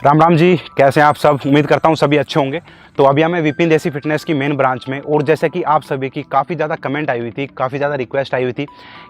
राम राम जी, कैसे हैं आप सब। उम्मीद करता हूं सभी अच्छे होंगे। तो अभी हमें विपिन देसी फिटनेस की मेन ब्रांच में, और जैसे कि आप सभी की काफ़ी ज़्यादा कमेंट आई हुई थी, काफ़ी ज़्यादा रिक्वेस्ट आई हुई थी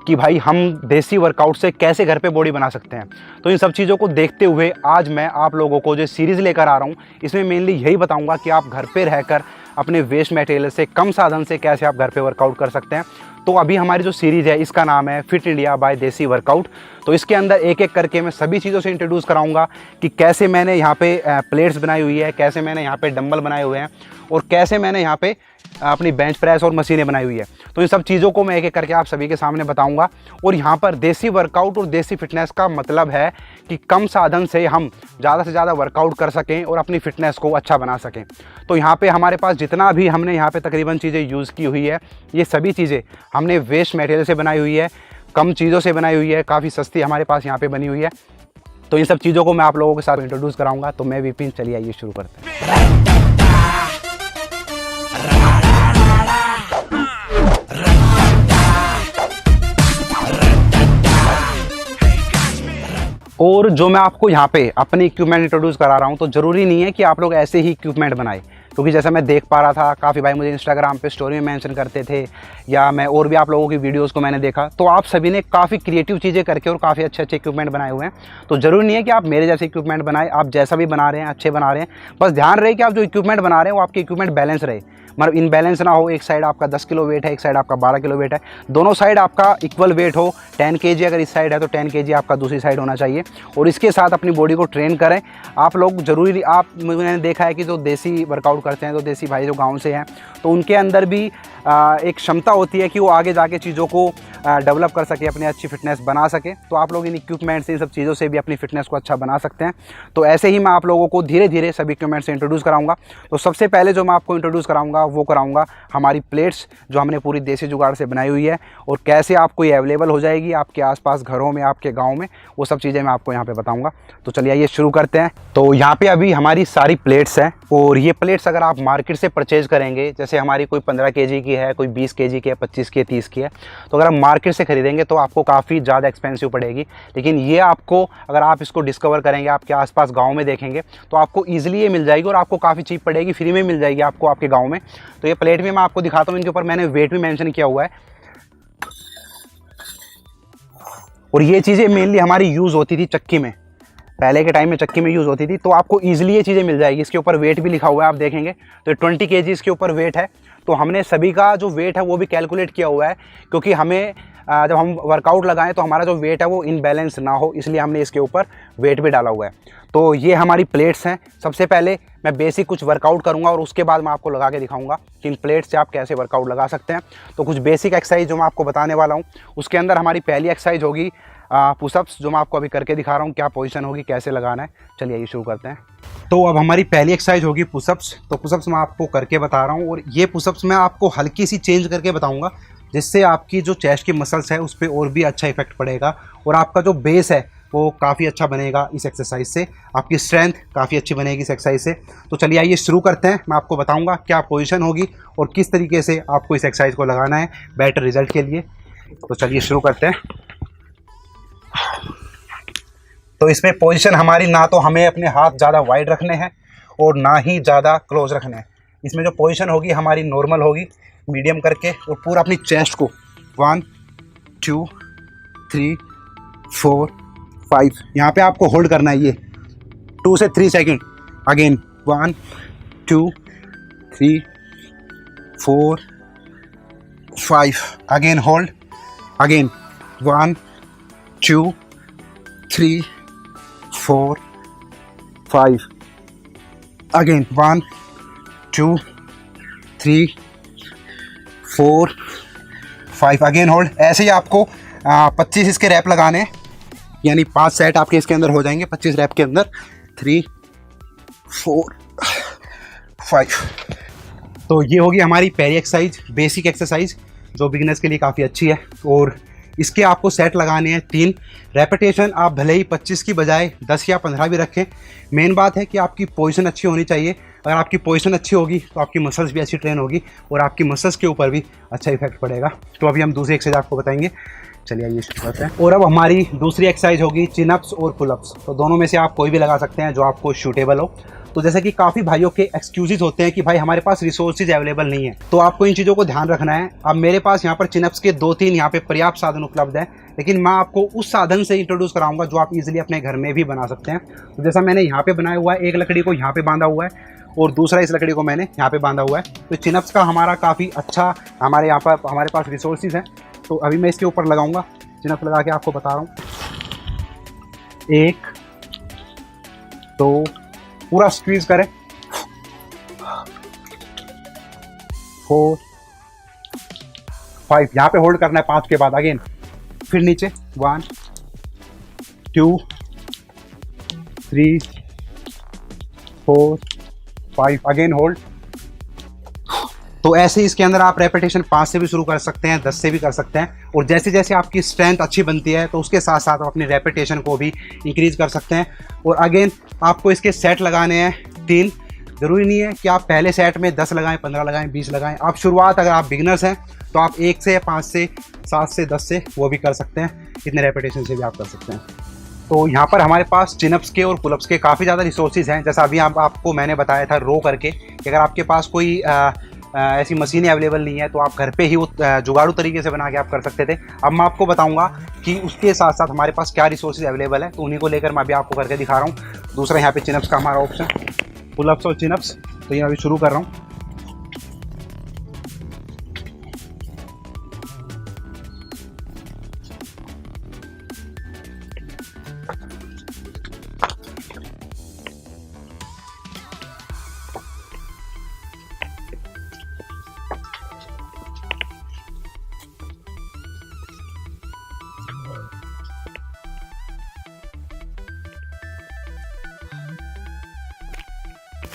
कि भाई हम देसी वर्कआउट से कैसे घर पे बॉडी बना सकते हैं। तो इन सब चीज़ों को देखते हुए आज मैं आप लोगों को जो सीरीज़ लेकर आ रहा हूँ, इसमें मेनली यही बताऊँगा कि आप घर पर रहकर अपने वेस्ट मटेरियल से, कम साधन से कैसे आप घर पे वर्कआउट कर सकते हैं। तो अभी हमारी जो सीरीज़ है इसका नाम है फिट इंडिया बाय देसी वर्कआउट। तो इसके अंदर एक एक करके मैं सभी चीज़ों से इंट्रोड्यूस कराऊंगा कि कैसे मैंने यहाँ पे प्लेट्स बनाई हुई है, कैसे मैंने यहाँ पे डंबल बनाए हुए हैं, और कैसे मैंने यहाँ पे अपनी बेंच प्रेस और मशीनें बनाई हुई है। तो इन सब चीज़ों को मैं एक एक करके आप सभी के सामने बताऊंगा। और यहाँ पर देसी वर्कआउट और देसी फिटनेस का मतलब है कि कम साधन से हम ज़्यादा से ज़्यादा वर्कआउट कर सकें और अपनी फिटनेस को अच्छा बना सकें। तो यहाँ पे हमारे पास जितना भी हमने यहाँ पे तकरीबन चीज़ें यूज़ की हुई है, ये सभी चीज़ें हमने वेस्ट मटेरियल से बनाई हुई है, कम चीज़ों से बनाई हुई है, काफ़ी सस्ती हमारे पास यहाँ पे बनी हुई है। तो इन सब चीज़ों को मैं आप लोगों के साथ इंट्रोड्यूस कराऊंगा। तो मैं विपिन, चलिए आइए शुरू करते हैं। और जो मैं आपको यहाँ पे अपने इक्विपमेंट इंट्रोड्यूस करा रहा हूँ, तो ज़रूरी नहीं है कि आप लोग ऐसे ही इक्विपमेंट बनाए, क्योंकि जैसा मैं देख पा रहा था काफ़ी भाई मुझे इंस्टाग्राम पे स्टोरी में मेंशन करते थे, या मैं और भी आप लोगों की वीडियोस को मैंने देखा, तो आप सभी ने काफ़ी क्रिएटिव चीज़ें करके और काफ़ी अच्छे अच्छे इक्विपमेंट बनाए हुए हैं। तो ज़रूरी नहीं है कि आप मेरे जैसे इक्विपमेंट बनाए, आप जैसा भी बना रहे हैं अच्छे बना रहे हैं। बस ध्यान रहे कि आप जो इक्विपमेंट बना रहे हैं वो आपके इक्विपमेंट बैलेंस रहे, मतलब इनबैलेंस ना हो। एक साइड आपका 10 किलो वेट है, एक साइड आपका 12 किलो वेट है, दोनों साइड आपका इक्वल वेट हो। 10 kg अगर इस साइड है तो 10 kg आपका दूसरी साइड होना चाहिए, और इसके साथ अपनी बॉडी को ट्रेन करें आप लोग। ज़रूरी आप, मैंने देखा है कि जो देसी वर्कआउट करते हैं, तो देसी भाई जो गाँव से हैं, तो उनके अंदर भी एक क्षमता होती है कि वो आगे जाके चीज़ों को डेवलप कर सके, अपनी अच्छी फिटनेस बना सके। तो आप लोग इन इक्विपमेंट से, इन सब चीज़ों से भी अपनी फिटनेस को अच्छा बना सकते हैं। तो ऐसे ही मैं आप लोगों को धीरे धीरे सभी इक्विपमेंट से इंट्रोड्यूस कराऊंगा। तो सबसे पहले जो मैं आपको इंट्रोड्यूस कराऊंगा वो कराऊंगा हमारी प्लेट्स, जो हमने पूरी देसी जुगाड़ से बनाई हुई है, और कैसे आपको ये अवेलेबल हो जाएगी आपके आसपास घरों में, आपके गाँव में, वो सब चीज़ें मैं आपको यहाँ पर बताऊँगा। तो चलिए आइए शुरू करते हैं। तो यहाँ पर अभी हमारी सारी प्लेट्स हैं, और ये प्लेट्स अगर आप मार्केट से परचेज़ करेंगे, जैसे हमारी कोई 15 kg की है, कोई 20 kg की है, 25 की है, 30 की है, तो अगर आप मार्केट से खरीदेंगे तो आपको काफ़ी ज़्यादा एक्सपेंसिव पड़ेगी। लेकिन ये आपको, अगर आप इसको डिस्कवर करेंगे, आपके आसपास गांव में देखेंगे, तो आपको ईजिली ये मिल जाएगी और आपको काफ़ी चीप पड़ेगी, फ्री में मिल जाएगी आपको आपके गाँव में। तो ये प्लेट भी मैं आपको दिखाता हूँ, इनके ऊपर मैंने वेट भी मैंशन किया हुआ है। और ये चीज़ें मेनली हमारी यूज़ होती थी चक्की में, पहले के टाइम में चक्की में यूज़ होती थी। तो आपको ईजिली ये चीज़ें मिल जाएगी। इसके ऊपर वेट भी लिखा हुआ है, आप देखेंगे तो 20 kg इसके ऊपर वेट है। तो हमने सभी का जो वेट है वो भी कैलकुलेट किया हुआ है, क्योंकि हमें जब हम वर्कआउट लगाएं तो हमारा जो वेट है वो इनबैलेंस ना हो, इसलिए हमने इसके ऊपर वेट भी डाला हुआ है। तो ये हमारी प्लेट्स हैं। सबसे पहले मैं बेसिक कुछ वर्कआउट करूंगा, और उसके बाद मैं आपको लगा के दिखाऊंगा कि इन प्लेट्स से आप कैसे वर्कआउट लगा सकते हैं। तो कुछ बेसिक एक्सरसाइज जो मैं आपको बताने वाला हूँ, उसके अंदर हमारी पहली एक्सरसाइज होगी पुशअप्स, जो मैं आपको अभी करके दिखा रहा हूँ, क्या पोजीशन होगी, कैसे लगाना है। चलिए ये शुरू करते हैं। तो अब हमारी पहली एक्सरसाइज होगी पुशअप्स। तो पुशअप्स मैं आपको करके बता रहा हूँ, और ये पुशअप्स मैं आपको हल्की सी चेंज करके बताऊँगा, जिससे आपकी जो चेस्ट की मसल्स है उस पर और भी अच्छा इफेक्ट पड़ेगा, और आपका जो बेस है वो काफ़ी अच्छा बनेगा इस एक्सरसाइज से। आपकी स्ट्रेंथ काफ़ी अच्छी बनेगी इस एक्सरसाइज से। तो चलिए आइए शुरू करते हैं। मैं आपको बताऊँगा क्या पोजीशन होगी और किस तरीके से आपको इस एक्सरसाइज को लगाना है बेटर रिजल्ट के लिए। तो चलिए शुरू करते हैं। तो इसमें पोजीशन हमारी, ना तो हमें अपने हाथ ज़्यादा वाइड रखने हैं और ना ही ज़्यादा क्लोज रखने हैं। इसमें जो पोजीशन होगी हमारी नॉर्मल होगी, मीडियम करके, और पूरा अपनी चेस्ट को 1 2 3 4 5 यहाँ पे आपको होल्ड करना है, ये 2 से 3 second. Again 1 2 3 4 5, again hold, again 1 2 3 4 5, again 1 2 3 4 5, again hold. ऐसे ही आपको 25 इसके रैप लगाने हैं, यानी 5 सेट आपके इसके अंदर हो जाएंगे 25 रैप के अंदर। 3 4 5। तो ये होगी हमारी पहली एक्सरसाइज, बेसिक एक्सरसाइज, जो बिगिनर्स के लिए काफ़ी अच्छी है। और इसके आपको सेट लगाने हैं 3 रेपिटेशन। आप भले ही 25 की बजाय 10 या 15 भी रखें। मेन बात है कि आपकी पोजीशन अच्छी होनी चाहिए। अगर आपकी पोजीशन अच्छी होगी तो आपकी मसल्स भी अच्छी ट्रेन होगी, और आपकी मसल्स के ऊपर भी अच्छा इफेक्ट पड़ेगा। तो अभी हम दूसरी एक्सरसाइज आपको बताएंगे। चलिए ये शुरू करते हैं। और अब हमारी दूसरी एक्सरसाइज होगी चिनअप्स और पुलअप्स। तो दोनों में से आप कोई भी लगा सकते हैं जो आपको सूटेबल हो। तो जैसे कि काफ़ी भाइयों के एक्सक्यूजेज होते हैं कि भाई हमारे पास रिसोर्सेज अवेलेबल नहीं है, तो आपको इन चीज़ों को ध्यान रखना है। अब मेरे पास यहाँ पर चिनअप्स के 2-3 यहाँ पे पर्याप्त साधन उपलब्ध हैं, लेकिन मैं आपको उस साधन से इंट्रोड्यूस कराऊंगा जो आप इजीली अपने घर में भी बना सकते हैं। तो जैसा मैंने यहाँ पे बनाया हुआ है, एक लकड़ी को यहाँ पे बांधा हुआ है और दूसरा इस लकड़ी को मैंने यहाँ पे बांधा हुआ है। तो चिनअप्स का हमारा काफ़ी अच्छा हमारे यहाँ पर हमारे पास रिसोर्सेज हैं। तो अभी मैं इसके ऊपर लगाऊंगा, चिनअप्स लगा के आपको बता रहा हूँ। 1 2 पूरा स्क्वीज करें, 4 5 यहाँ पे होल्ड करना है, 5 के बाद अगेन फिर नीचे 1 2 3 4 5 अगेन होल्ड। तो ऐसे ही इसके अंदर आप रेपिटेशन 5 से भी शुरू कर सकते हैं, 10 से भी कर सकते हैं। और जैसे जैसे आपकी स्ट्रेंथ अच्छी बनती है तो उसके साथ साथ आप अपनी रेपिटेशन को भी इंक्रीज कर सकते हैं। और अगेन आपको इसके सेट लगाने हैं 3। ज़रूरी नहीं है कि आप पहले सेट में 10 लगाएं, 15 लगाएं, 20 लगाएं। आप शुरुआत अगर आप बिगनर्स हैं तो आप 1 से 5 से 7 से 10 से वो भी कर सकते हैं, इतने रेपिटेशन से भी आप कर सकते हैं। तो यहाँ पर हमारे पास चिनअप्स के और पुलअप्स के काफ़ी ज़्यादा रिसोर्सेज हैं। जैसा अभी आपको मैंने बताया था रो करके कि अगर आपके पास कोई ऐसी मशीनें अवेलेबल नहीं है तो आप घर पे ही वो जुगाड़ू तरीके से बना के आप कर सकते थे। अब मैं आपको बताऊंगा कि उसके साथ साथ हमारे पास क्या रिसोर्सेज अवेलेबल है, तो उन्हीं को लेकर मैं अभी आपको करके दिखा रहा हूँ। दूसरा यहाँ पे चिनअप्स का हमारा ऑप्शन, पुलअप्स और चिनअप्स। तो ये अभी शुरू कर रहा हूँ।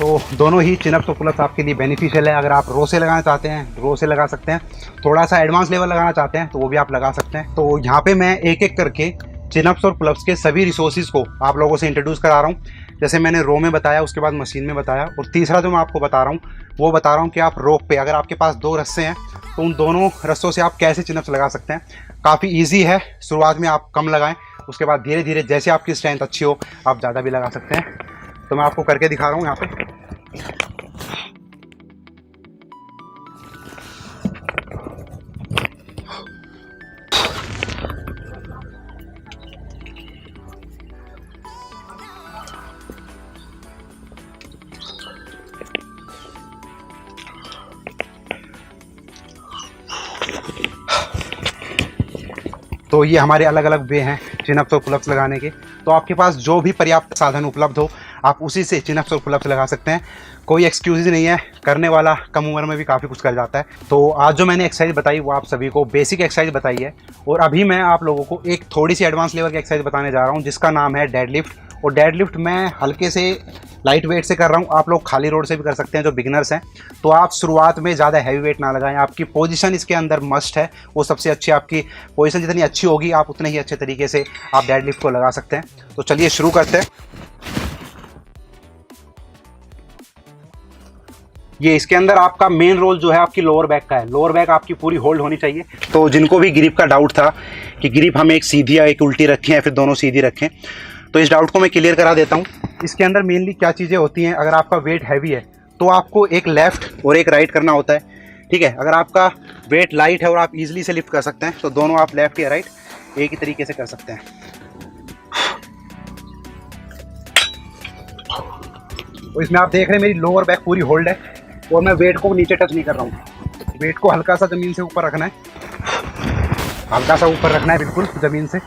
तो दोनों ही चिनअप्स और पुलअप्स आपके लिए बेनिफिशियल है। अगर आप रो से लगाना चाहते हैं रो से लगा सकते हैं, थोड़ा सा एडवांस लेवल लगाना चाहते हैं तो वो भी आप लगा सकते हैं। तो यहाँ पे मैं एक एक करके चिनअप्स और पुलअप्स के सभी रिसोर्सेज को आप लोगों से इंट्रोड्यूस करा रहा हूँ। जैसे मैंने रो में बताया, उसके बाद मशीन में बताया, और तीसरा जो मैं आपको बता रहा हूँ वो बता रहा हूँ कि आप रोप पे अगर आपके पास 2 रस्से हैं तो उन दोनों रस्सों से आप कैसे चिनअप्स लगा सकते हैं। काफ़ी ईजी है। शुरुआत में आप कम लगाएं, उसके बाद धीरे धीरे जैसे आपकी स्ट्रेंथ अच्छी हो आप ज़्यादा भी लगा सकते हैं। तो मैं आपको करके दिखा रहा हूँ यहाँ पे। तो ये हमारे अलग अलग वे हैं चिनअप्स और पुलअप्स लगाने के। तो आपके पास जो भी पर्याप्त साधन उपलब्ध हो आप उसी से चिनअप्स और पुलअप्स लगा सकते हैं। कोई एक्सक्यूज नहीं है, करने वाला कम उम्र में भी काफ़ी कुछ कर जाता है। तो आज जो मैंने एक्सरसाइज बताई वो आप सभी को बेसिक एक्सरसाइज बताई है, और अभी मैं आप लोगों को एक थोड़ी सी एडवांस लेवल की एक्सरसाइज बताने जा रहा हूँ जिसका नाम है डेडलिफ्ट। और डेडलिफ्ट मैं हल्के से लाइट वेट से कर रहा हूँ। आप लोग खाली रोड से भी कर सकते हैं जो बिगिनर्स हैं। तो आप शुरुआत में ज़्यादा हैवी वेट ना लगाएं। आपकी पोजीशन इसके अंदर मस्ट है, वो सबसे अच्छी आपकी पोजीशन जितनी अच्छी होगी आप उतने ही अच्छे तरीके से आप डेडलिफ्ट को लगा सकते हैं। तो चलिए शुरू करते हैं। ये इसके अंदर आपका मेन रोल जो है आपकी लोअर बैक का है। लोअर बैक आपकी पूरी होल्ड होनी चाहिए। तो जिनको भी ग्रिप का डाउट था कि ग्रिप हम एक सीधी या एक उल्टी रखें या फिर दोनों सीधी रखें, तो इस डाउट को मैं क्लियर करा देता हूँ। इसके अंदर मेनली क्या चीज़ें होती हैं, अगर आपका वेट हैवी है तो आपको एक लेफ़्ट और एक राइट करना होता है, ठीक है। अगर आपका वेट लाइट है और आप इजीली से लिफ्ट कर सकते हैं तो दोनों आप लेफ़्ट या राइट एक ही तरीके से कर सकते हैं। तो इसमें आप देख रहे हैं मेरी लोअर बैक पूरी होल्ड है और मैं वेट को नीचे टच नहीं कर रहा हूँ। वेट को हल्का सा ज़मीन से ऊपर रखना है, हल्का सा ऊपर रखना है बिल्कुल ज़मीन से।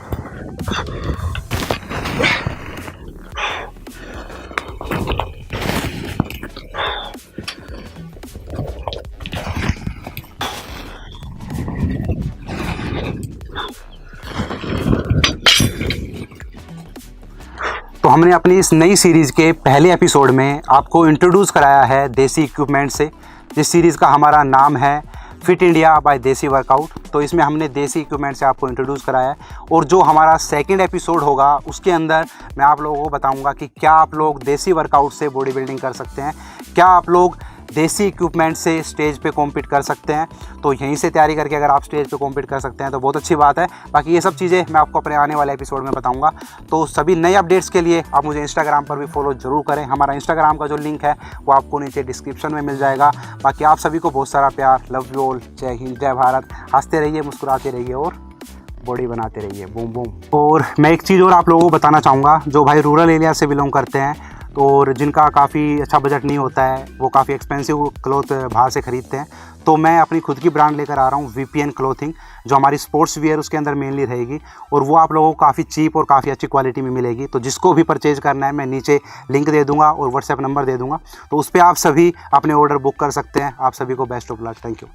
तो हमने अपनी इस नई सीरीज़ के पहले एपिसोड में आपको इंट्रोड्यूस कराया है देसी इक्विपमेंट से, जिस सीरीज़ का हमारा नाम है फिट इंडिया बाय देसी वर्कआउट। तो इसमें हमने देसी इक्विपमेंट से आपको इंट्रोड्यूस कराया है, और जो हमारा सेकंड एपिसोड होगा उसके अंदर मैं आप लोगों को बताऊंगा कि क्या आप लोग देसी वर्कआउट से बॉडी बिल्डिंग कर सकते हैं, क्या आप लोग देसी इक्विपमेंट से स्टेज पे कॉम्पीट कर सकते हैं। तो यहीं से तैयारी करके अगर आप स्टेज पे कॉम्पीट कर सकते हैं तो बहुत अच्छी बात है। बाकी ये सब चीज़ें मैं आपको अपने आने वाले एपिसोड में बताऊंगा। तो सभी नए अपडेट्स के लिए आप मुझे इंस्टाग्राम पर भी फॉलो जरूर करें। हमारा इंस्टाग्राम का जो लिंक है वो आपको नीचे डिस्क्रिप्शन में मिल जाएगा। बाकी आप सभी को बहुत सारा प्यार, लव यू ऑल, जय हिंद, जय भारत। हंसते रहिए, मुस्कुराते रहिए और बॉडी बनाते रहिए। Boom boom. और मैं एक चीज़ और आप लोगों को बताना चाहूँगा, जो भाई रूरल एरिया से बिलोंग करते हैं तो और जिनका काफ़ी अच्छा बजट नहीं होता है, वो काफ़ी एक्सपेंसिव क्लॉथ बाहर से ख़रीदते हैं, तो मैं अपनी खुद की ब्रांड लेकर आ रहा हूँ VPN क्लॉथिंग, जो हमारी स्पोर्ट्स वियर उसके अंदर मेनली रहेगी और वो आप लोगों को काफ़ी चीप और काफ़ी अच्छी क्वालिटी में मिलेगी। तो जिसको भी परचेज करना है मैं नीचे लिंक दे दूँगा और व्हाट्सएप नंबर दे दूँगा, तो उस पर आप सभी अपने ऑर्डर बुक कर सकते हैं। आप सभी को best of luck. Thank you.